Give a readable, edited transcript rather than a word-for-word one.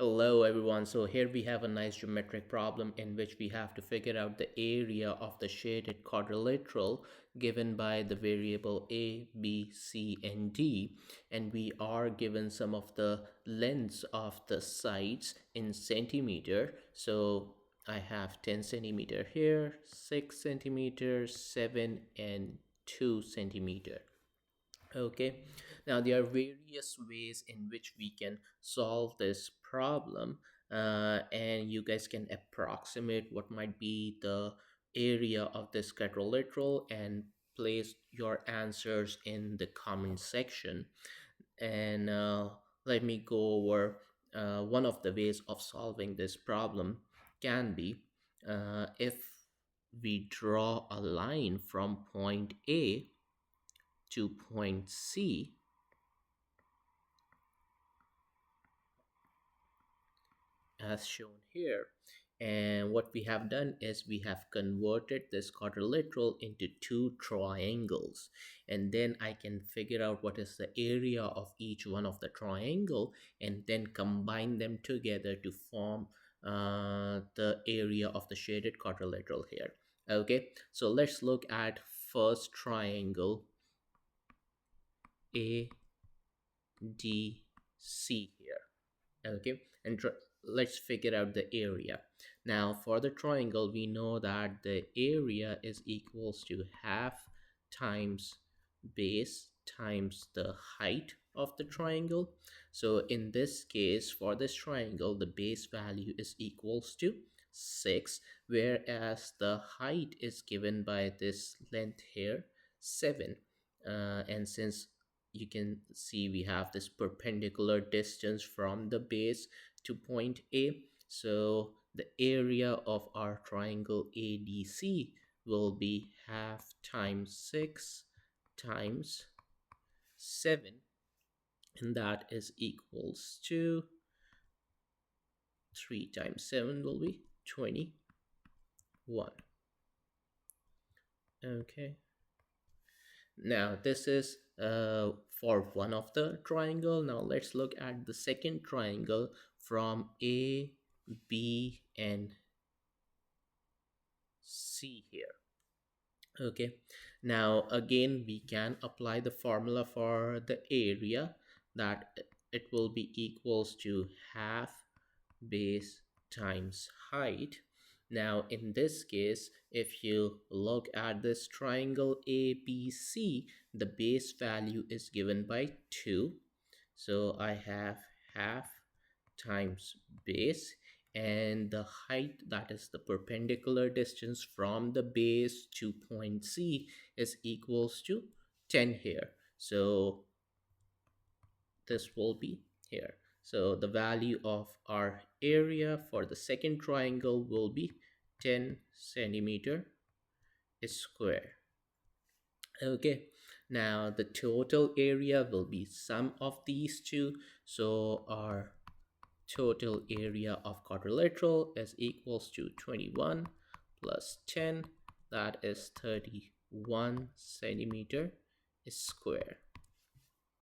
Hello everyone. So here we have a nice geometric problem in which we have to figure out the area of the shaded quadrilateral given by the variable a, b, c and d, and we are given some of the lengths of the sides in centimeter. So I have 10 centimeter here, 6 centimeters, 7 and 2 centimeter. Okay, now there are various ways in which we can solve this problem, and you guys can approximate what might be the area of this quadrilateral and place your answers in the comment section. And let me go over one of the ways of solving this problem can be if we draw a line from point A to point C as shown here. And what we have done is we have converted this quadrilateral into two triangles, and then I can figure out what is the area of each one of the triangle and then combine them together to form the area of the shaded quadrilateral here. Okay, so let's look at first triangle ADC here. Okay, and let's figure out the area. Now for the triangle, we know that the area is equals to half times base times the height of the triangle. So in this case, for this triangle, the base value is equals to 6, whereas the height is given by this length here, 7. And since you can see we have this perpendicular distance from the base to point A, so the area of our triangle ADC will be half times 6 times 7, and that is equals to 3 times 7 will be 21. Okay, now this is for one of the triangle. Now let's look at the second triangle from A, B and C here. Okay, now again we can apply the formula for the area, that it will be equals to half base times height. Now in this case, if you look at this triangle ABC, the base value is given by 2, so I have half times base, and the height, that is the perpendicular distance from the base to point C, is equals to 10 here. So this will be here. So the value of our area for the second triangle will be 10 centimeter square. Okay, now the total area will be sum of these two. So our total area of quadrilateral is equals to 21 plus 10, that is 31 centimeter square.